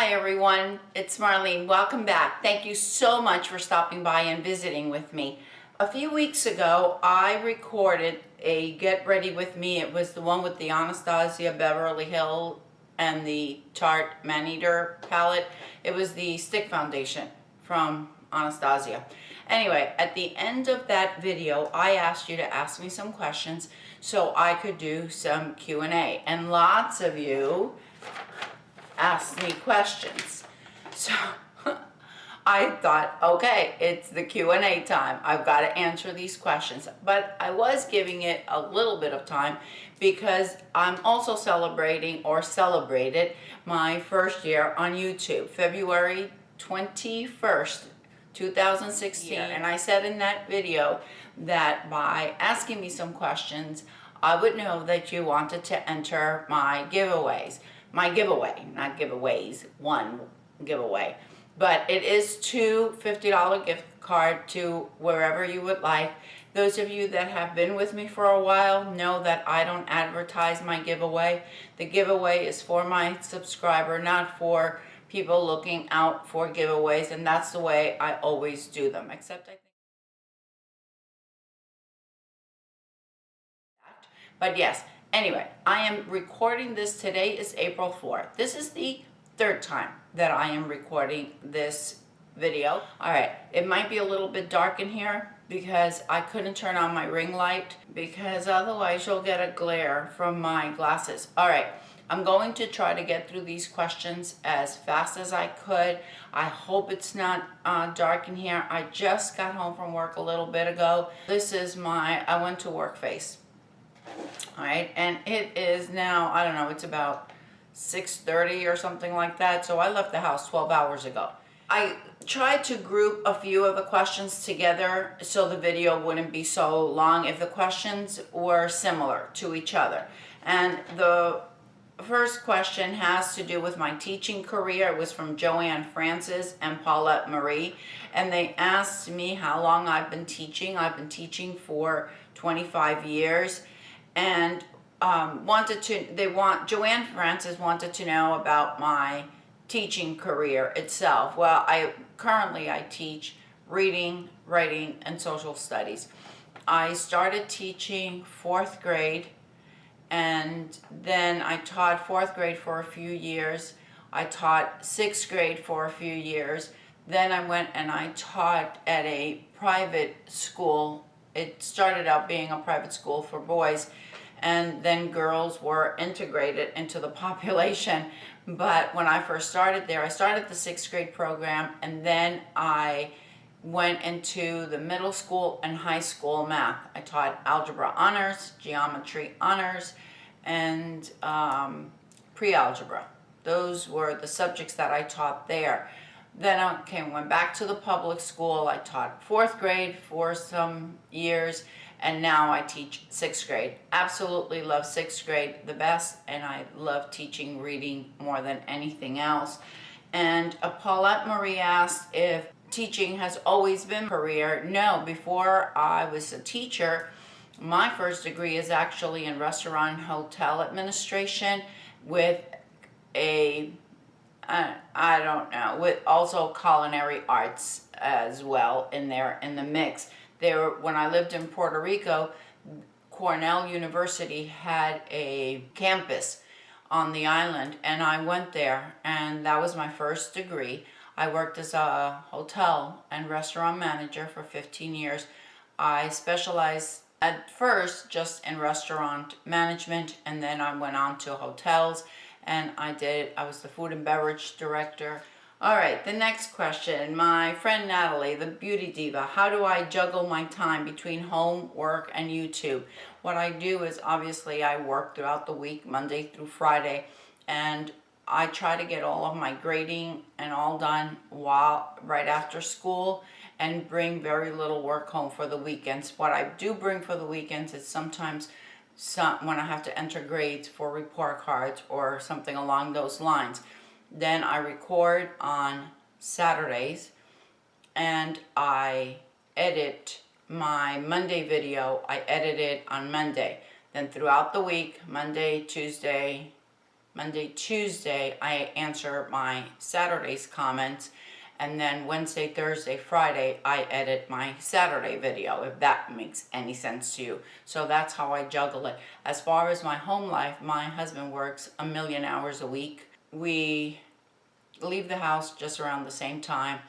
Hi everyone, it's Marlene. Welcome back. Thank you so much for stopping by and visiting with me. A few weeks ago, I recorded a Get Ready With Me. It was the one with the Anastasia Beverly Hills and the Tarte Maneater palette. It was the stick foundation from Anastasia. Anyway, at the end of that video, I asked you to ask me some questions so I could do some Q&A. And lots of you asked me questions. So I thought, okay, it's the Q&A time. I've got to answer these questions. But I was giving it a little bit of time because I'm also celebrated my first year on YouTube, February 21st, 2016. And I said in that video that by asking me some questions, I would know that you wanted to enter my giveaways. My giveaway, not giveaways, one giveaway. But it is two $50 gift card to wherever you would like. Those of you that have been with me for a while know that I don't advertise my giveaway. The giveaway is for my subscriber, not for people looking out for giveaways, and that's the way I always do them, except I think. But yes, anyway, I am recording this. Today is April 4th. This is the third time that I am recording this video. All right, it might be a little bit dark in here because I couldn't turn on my ring light because otherwise you'll get a glare from my glasses. All right, I'm going to try to get through these questions as fast as I could. I hope it's not dark in here. I just got home from work a little bit ago. This is my I went to work face. All right, and it is now, I don't know, it's about 6:30 or something like that. So I left the house 12 hours ago. I tried to group a few of the questions together so the video wouldn't be so long if the questions were similar to each other. And the first question has to do with my teaching career. It was from Joanne Francis and Paulette Marie. And they asked me how long I've been teaching. I've been teaching for 25 years. And Joanne Francis wanted to know about my teaching career itself. Well, I currently teach reading, writing, and social studies. I started teaching 4th grade, and then I taught 4th grade for a few years. I taught 6th grade for a few years. Then I went and I taught at a private school. It started out being a private school for boys, and then girls were integrated into the population. But when I first started there, I started the 6th grade program, and then I went into the middle school and high school math. I taught algebra honors, geometry honors, and pre-algebra. Those were the subjects that I taught there. Then I went back to the public school. I taught 4th grade for some years, and now I teach 6th grade. Absolutely love 6th grade the best, and I love teaching reading more than anything else. And Paulette Marie asked if teaching has always been a career. No, before I was a teacher, my first degree is actually in restaurant and hotel administration with a I don't know, with also culinary arts as well in there in the mix. When I lived in Puerto Rico, Cornell University had a campus on the island, and I went there, and that was my first degree. I worked as a hotel and restaurant manager for 15 years. I specialized at first just in restaurant management, and then I went on to hotels, and I was the food and beverage director. All right, the next question. My friend Natalie, the beauty diva, how do I juggle my time between home, work, and YouTube? What I do is obviously I work throughout the week, Monday through Friday, and I try to get all of my grading and all done right after school, and bring very little work home for the weekends. What I do bring for the weekends is sometimes when I have to enter grades for report cards or something along those lines. Then I record on Saturdays, and I edit my Monday video. I edit it on Monday. Then throughout the week, Monday, Tuesday, Monday, Tuesday, I answer my Saturday's comments, and then Wednesday, Thursday, Friday, I edit my Saturday video, if that makes any sense to you. So that's how I juggle it. As far as my home life, my husband works 1,000,000 hours a week. We leave the house just around the same time.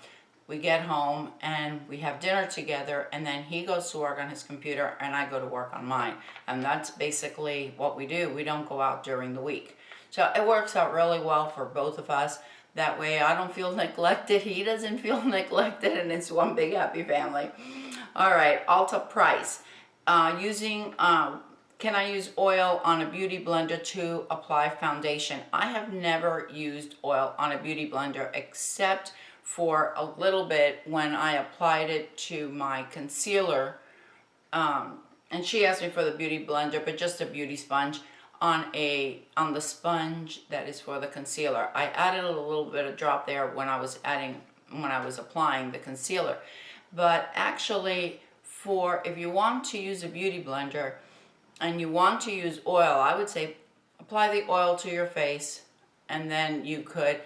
We get home and we have dinner together, and then he goes to work on his computer and I go to work on mine. And that's basically what we do. We don't go out during the week. So it works out really well for both of us. That way I don't feel neglected, he doesn't feel neglected, and it's one big happy family. All right, Ulta Price. Can I use oil on a beauty blender to apply foundation? I have never used oil on a beauty blender except for a little bit when I applied it to my concealer. And she asked me for the beauty blender, but just a beauty sponge on the sponge that is for the concealer. I added a little bit of drop there when I was applying the concealer. But actually, if you want to use a beauty blender and you want to use oil, I would say apply the oil to your face, and then you could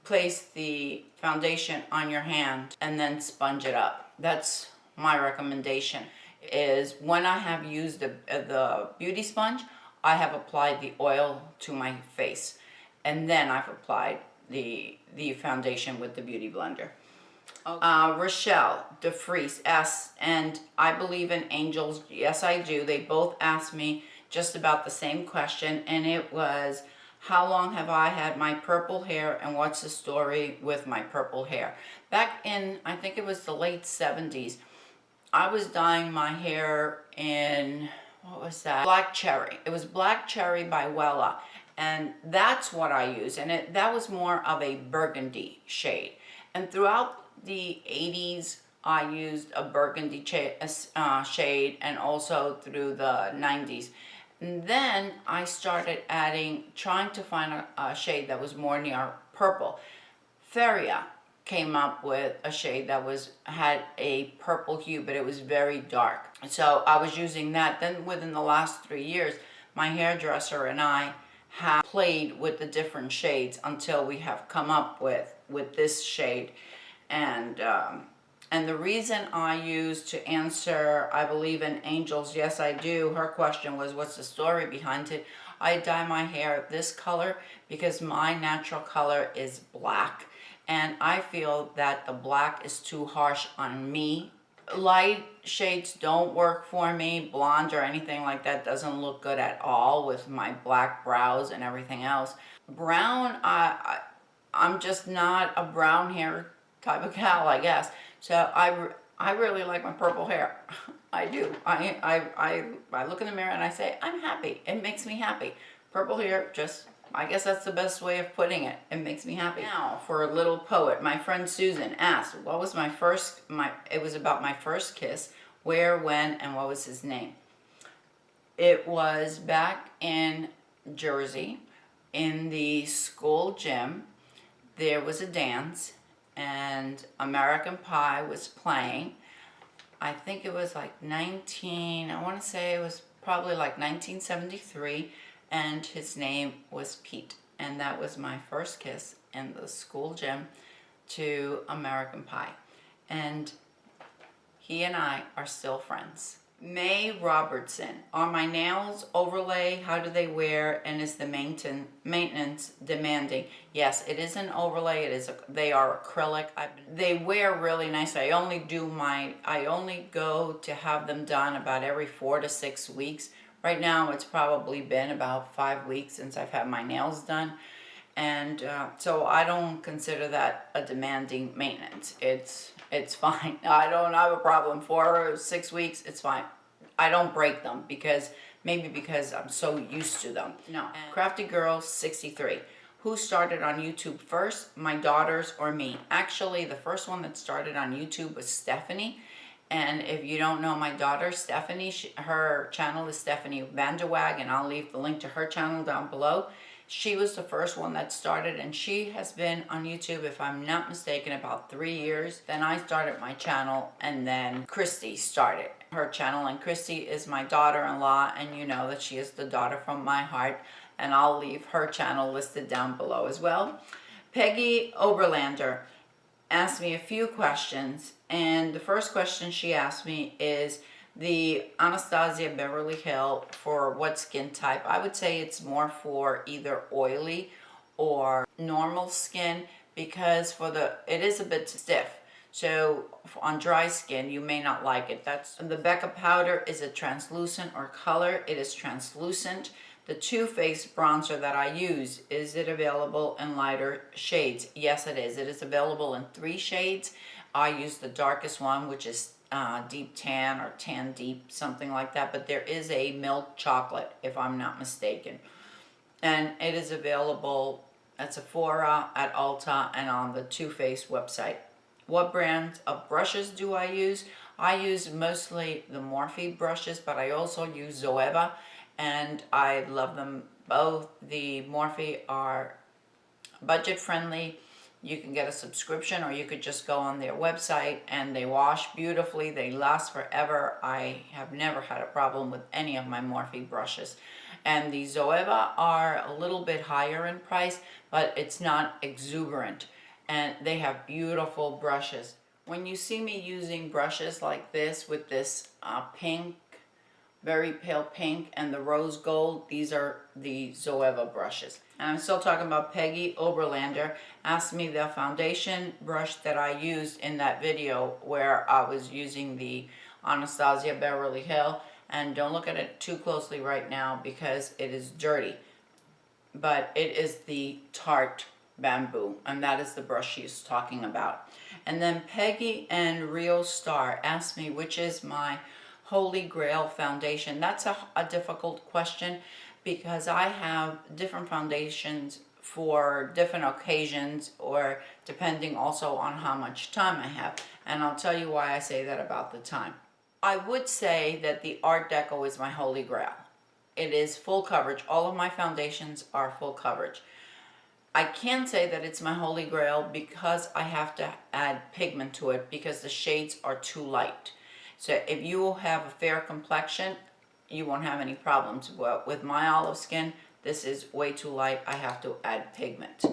place the foundation on your hand and then sponge it up. That's my recommendation. Is when I have used the beauty sponge, I have applied the oil to my face, and then I've applied the foundation with the beauty blender. Okay. Rochelle DeFries asks, and I believe in angels. Yes, I do. They both asked me just about the same question, and it was, how long have I had my purple hair, and what's the story with my purple hair? Back in, I think it was the late 70s, I was dyeing my hair in, what was that? Black Cherry. It was Black Cherry by Wella, and that's what I used, and that was more of a burgundy shade. And throughout the 80s, I used a burgundy shade, and also through the 90s. And then I started trying to find a shade that was more near purple. Feria came up with a shade that had a purple hue, but it was very dark. So I was using that. Then within the last 3 years, my hairdresser and I have played with the different shades until we have come up with this shade. And the reason I used to answer, I believe in angels, yes I do, her question was, what's the story behind it? I dye my hair this color because my natural color is black, and I feel that the black is too harsh on me. Light shades don't work for me. Blonde or anything like that doesn't look good at all with my black brows and everything else. Brown, I'm just not a brown hair type of gal, I guess. So I really like my purple hair. I do. I look in the mirror and I say, I'm happy. It makes me happy. Purple hair, just, I guess that's the best way of putting it. It makes me happy. Now, for a little poet, my friend Susan asked, what was it was about my first kiss, where, when, and what was his name? It was back in Jersey, in the school gym. There was a dance, and American Pie was playing. I think it was like I want to say it was probably like 1973, and his name was Pete. And that was my first kiss in the school gym to American Pie. And he and I are still friends. May Robertson, are my nails overlay? How do they wear? And is the maintenance demanding? Yes, it is an overlay. They are acrylic. They wear really nice. I only go to have them done about every 4 to 6 weeks. Right now, it's probably been about 5 weeks since I've had my nails done. And so I don't consider that a demanding maintenance. It's fine. I don't have a problem. 4 or 6 weeks, it's fine. I don't break them because I'm so used to them. No. Crafty Girl 63. Who started on YouTube first, my daughters or me? Actually, the first one that started on YouTube was Stephanie. And if you don't know my daughter, Stephanie, her channel is Stephanie Vanderwag, and I'll leave the link to her channel down below. She was the first one that started, and she has been on YouTube, if I'm not mistaken, about 3 years. Then I started my channel, and then Christy started her channel. And Christy is my daughter-in-law, and you know that she is the daughter from my heart. and I'll leave her channel listed down below as well. Peggy Oberlander asked me a few questions, and the first question she asked me is the Anastasia Beverly Hill for what skin type. I would say it's more for either oily or normal skin, because it is a bit stiff. So on dry skin, you may not like it. The BECCA powder is a translucent or color. It is translucent. The Too Faced bronzer that I use, is it available in lighter shades? Yes, it is. It is available in 3 shades. I use the darkest one, which is deep tan or tan deep, something like that. But there is a milk chocolate, if I'm not mistaken. And it is available at Sephora, at Ulta, and on the Too Faced website. What brands of brushes do I use? I use mostly the Morphe brushes, but I also use Zoeva, and I love them both. The Morphe are budget friendly. You can get a subscription, or you could just go on their website, and they wash beautifully. They last forever. I have never had a problem with any of my Morphe brushes. And the Zoeva are a little bit higher in price, but it's not exuberant. And they have beautiful brushes. When you see me using brushes like this with this pink, very pale pink, and the rose gold, these are the Zoeva brushes. And I'm still talking about Peggy Oberlander. Asked me the foundation brush that I used in that video where I was using the Anastasia Beverly Hill. And don't look at it too closely right now because it is dirty. But it is the Tarte Bamboo, and that is the brush she's talking about. And then Peggy and Rio Star asked me which is my Holy Grail foundation. That's a difficult question because I have different foundations for different occasions, or depending also on how much time I have. And I'll tell you why I say that about the time. I would say that the Art Deco is my Holy Grail. It is full coverage. All of my foundations are full coverage. I can say that it's my Holy Grail because I have to add pigment to it because the shades are too light. So if you have a fair complexion, you won't have any problems. But with my olive skin, this is way too light. I have to add pigment.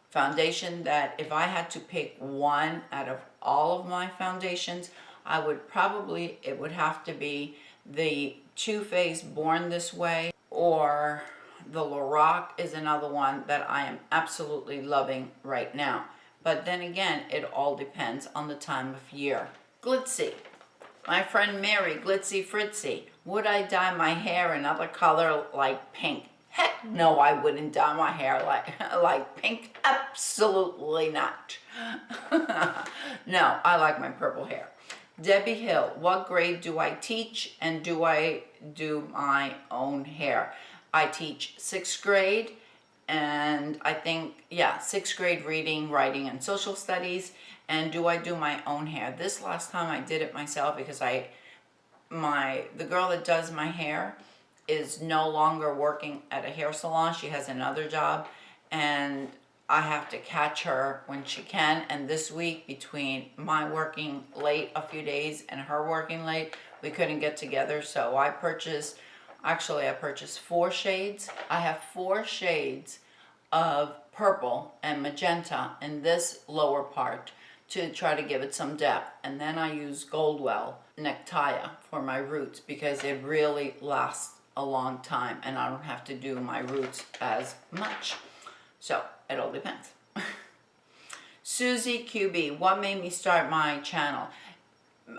Foundation that if I had to pick one out of all of my foundations, it would have to be the Too Faced Born This Way, or the Lorac is another one that I am absolutely loving right now. But then again, it all depends on the time of year. Glitzy. My friend Mary, Glitzy Fritzy. Would I dye my hair another color like pink? Heck no, I wouldn't dye my hair like pink. Absolutely not. No, I like my purple hair. Debbie Hill, what grade do I teach, and do I do my own hair? I teach 6th grade, and I think, 6th grade reading, writing, and social studies. And do I do my own hair? This last time I did it myself because the girl that does my hair is no longer working at a hair salon. She has another job, and I have to catch her when she can. And this week, between my working late a few days and her working late, we couldn't get together. So I purchased 4 shades. I have 4 shades of purple and magenta in this lower part to try to give it some depth. And then I use Goldwell Necktie for my roots because it really lasts a long time and I don't have to do my roots as much. So it all depends. Susie QB, what made me start my channel?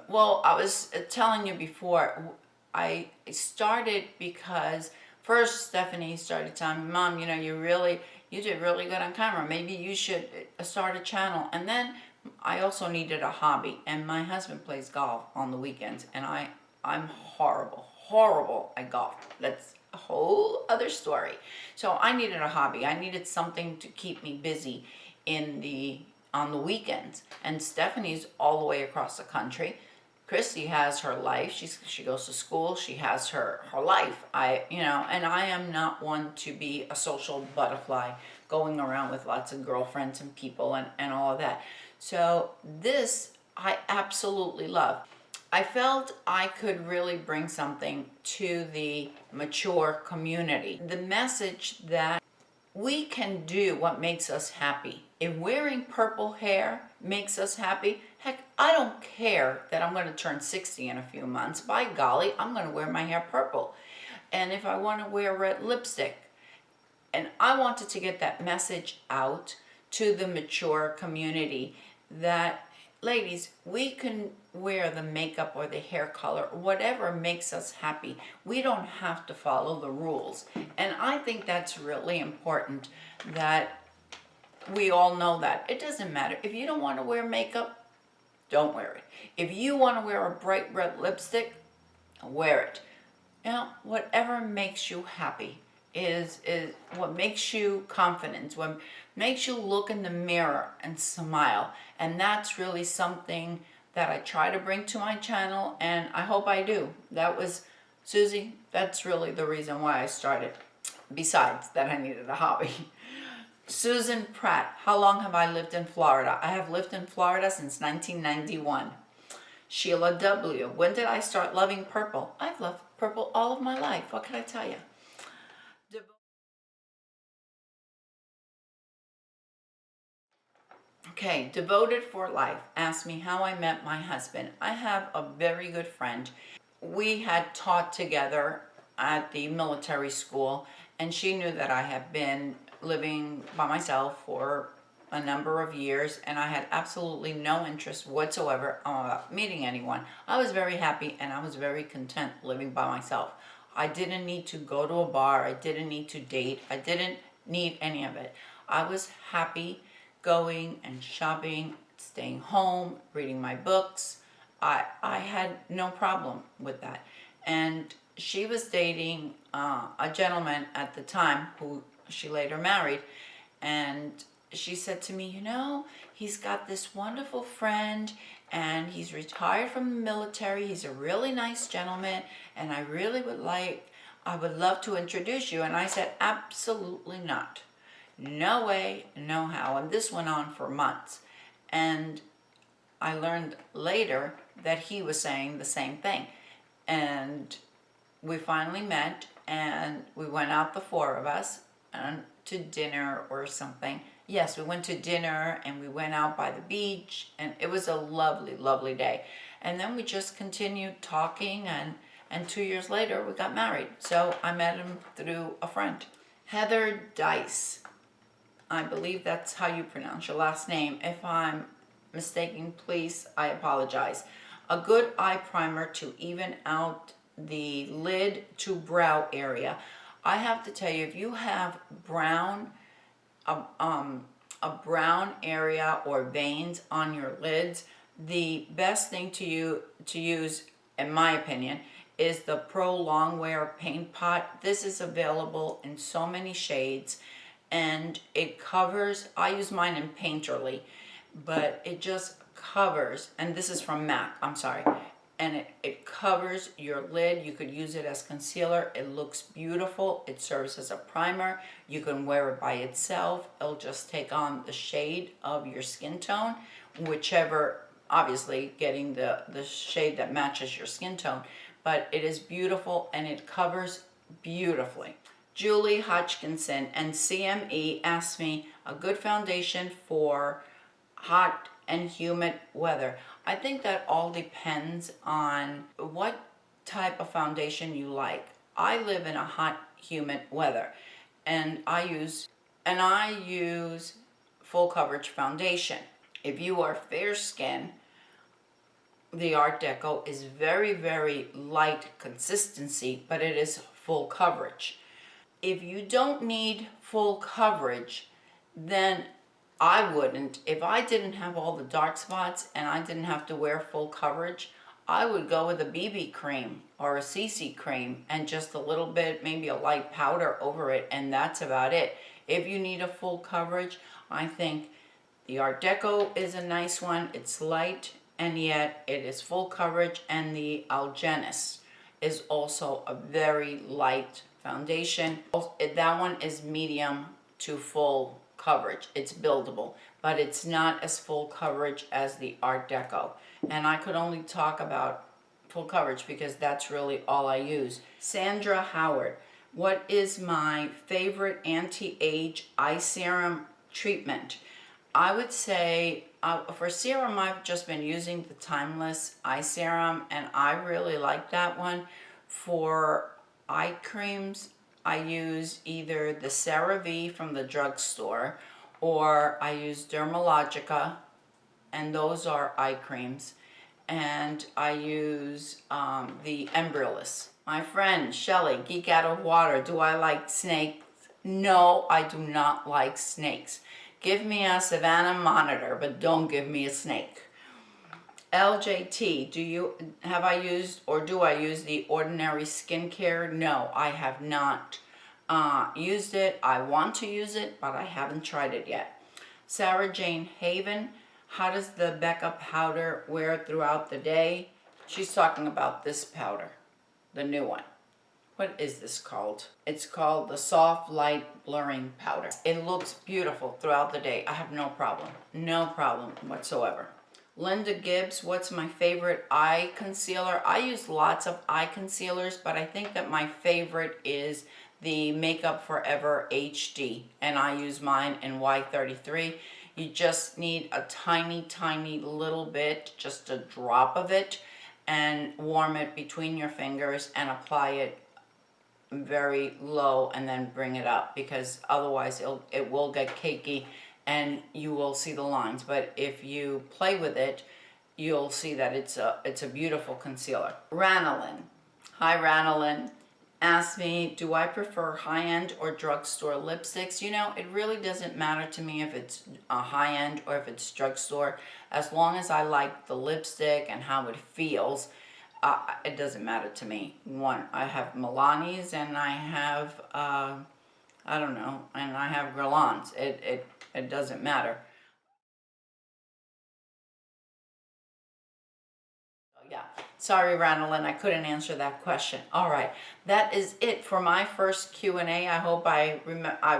Well, I was telling you before, I started because first Stephanie started telling me, Mom, you did really good on camera. Maybe you should start a channel. And then I also needed a hobby, and my husband plays golf on the weekends, and I'm horrible at golf. That's a whole other story. So I needed a hobby. I needed something to keep me busy on the weekends. And Stephanie's all the way across the country. Christy has her life. She goes to school. She has her life. And I am not one to be a social butterfly going around with lots of girlfriends and people and all of that. So this I absolutely love. I felt I could really bring something to the mature community. The message that we can do what makes us happy. If wearing purple hair makes us happy, heck, I don't care that I'm going to turn 60 in a few months. By golly, I'm going to wear my hair purple. And if I want to wear red lipstick, and I wanted to get that message out to the mature community that, ladies, we can wear the makeup or the hair color, whatever makes us happy. We don't have to follow the rules. And I think that's really important that we all know that. It doesn't matter. If you don't want to wear makeup, don't wear it. If you want to wear a bright red lipstick, wear it. You know, whatever makes you happy is what makes you confident, what makes you look in the mirror and smile. And that's really something that I try to bring to my channel, and I hope I do. That was, Susie, that's really the reason why I started, besides that I needed a hobby. Susan Pratt, how long have I lived in Florida? I have lived in Florida since 1991. Sheila W., when did I start loving purple? I've loved purple all of my life. What can I tell you? Okay, Devoted for Life asked me how I met my husband. I have a very good friend. We had taught together at the military school, and she knew that I had been living by myself for a number of years, and I had absolutely no interest whatsoever about meeting anyone. I was very happy and I was very content living by myself. I didn't need to go to a bar. I didn't need to date. I didn't need any of it. I was happy going and shopping, staying home, reading my books. I had no problem with that. And she was dating a gentleman at the time who she later married, and she said to me, you know, he's got this wonderful friend and he's retired from the military. He's a really nice gentleman, and I would love to introduce you. And I said, absolutely not. No way, no how. And this went on for months. And I learned later that he was saying the same thing. And we finally met, and we went out, the four of us, to dinner or something. Yes, we went to dinner and we went out by the beach, and it was a lovely, lovely day. And then we just continued talking, and 2 years later we got married. So I met him through a friend. Heather Dice, I believe that's how you pronounce your last name. If I'm mistaken, please, I apologize. A good eye primer to even out the lid to brow area. I have to tell you, if you have brown, a brown area or veins on your lids, the best thing to use, in my opinion, is the Pro Longwear paint pot. This is available in so many shades, and it covers, I use mine in Painterly, but it just covers, and this is from MAC, I'm sorry, and it covers your lid. You could use it as concealer. It looks beautiful. It serves as a primer. You can wear it by itself. It'll just take on the shade of your skin tone, whichever, obviously getting the shade that matches your skin tone, but it is beautiful and it covers beautifully. Julie Hodgkinson and CME asked me a good foundation for hot and humid weather. I think that all depends on what type of foundation you like. I live in a hot, humid weather, and I use full coverage foundation. If you are fair skin, the Art Deco is very, very light consistency, but it is full coverage. If you don't need full coverage, then I wouldn't. If I didn't have all the dark spots and I didn't have to wear full coverage, I would go with a BB cream or a CC cream and just a little bit, maybe a light powder over it, and that's about it. If you need a full coverage, I think the Art Deco is a nice one. It's light and yet it is full coverage, and the Algenis is also a very light foundation. That one is medium to full coverage. It's buildable, but it's not as full coverage as the Art Deco. And I could only talk about full coverage because that's really all I use. Sandra Howard, what is my favorite anti-age eye serum treatment? I would say for serum, I've just been using the Timeless eye serum, and I really like that one. For eye creams, I use either the CeraVe from the drugstore, or I use Dermalogica, and those are eye creams. And I use the Embryoless. My friend Shelly, Geek Out of Water, do I like snakes? No, I do not like snakes. Give me a Savannah monitor, but don't give me a snake. LJT, do I use the Ordinary skincare? No, I have not used it. I want to use it, but I haven't tried it yet. Sarah Jane Haven, how does the BECCA powder wear throughout the day? She's talking about this powder, the new one. What is this called? It's called the Soft Light Blurring Powder. It looks beautiful throughout the day. I have no problem whatsoever. Linda Gibbs, what's my favorite eye concealer? I use lots of eye concealers, but I think that my favorite is the Makeup Forever HD, and I use mine in Y33. You just need a tiny, tiny little bit, just a drop of it, and warm it between your fingers and apply it very low and then bring it up, because otherwise it will get cakey and you will see the lines. But if you play with it, you'll see that it's a beautiful concealer. Ranelin, hi Ranelin, asked me, do I prefer high-end or drugstore lipsticks? You know, it really doesn't matter to me if it's a high-end or if it's drugstore, as long as I like the lipstick and how it feels. It doesn't matter to me. I have Milani's and I have I don't know, and I have Guerlain's. It doesn't matter. Yeah, sorry Ranelin, I couldn't answer that question. All right, that is it for my first Q&A. I hope I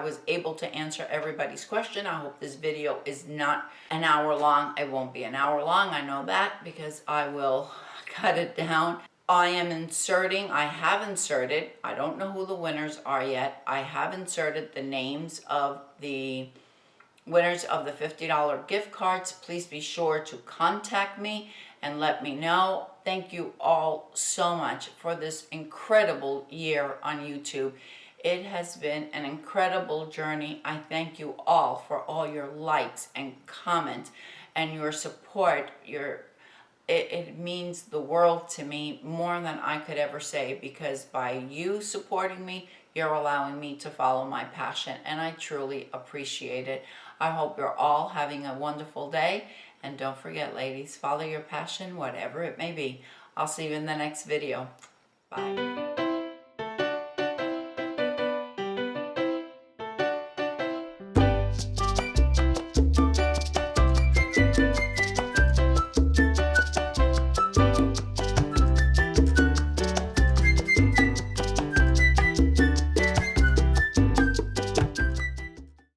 was able to answer everybody's question. I hope this video is not an hour long. It won't be an hour long, I know that, because I will cut it down. I have inserted, I don't know who the winners are yet. I have inserted the names of the winners of the $50 gift cards. Please be sure to contact me and let me know. Thank you all so much for this incredible year on YouTube. It has been an incredible journey. I thank you all for all your likes and comments and your support. It means the world to me, more than I could ever say, because by you supporting me, you're allowing me to follow my passion, and I truly appreciate it. I hope you're all having a wonderful day, and don't forget, ladies, follow your passion, whatever it may be. I'll see you in the next video. Bye.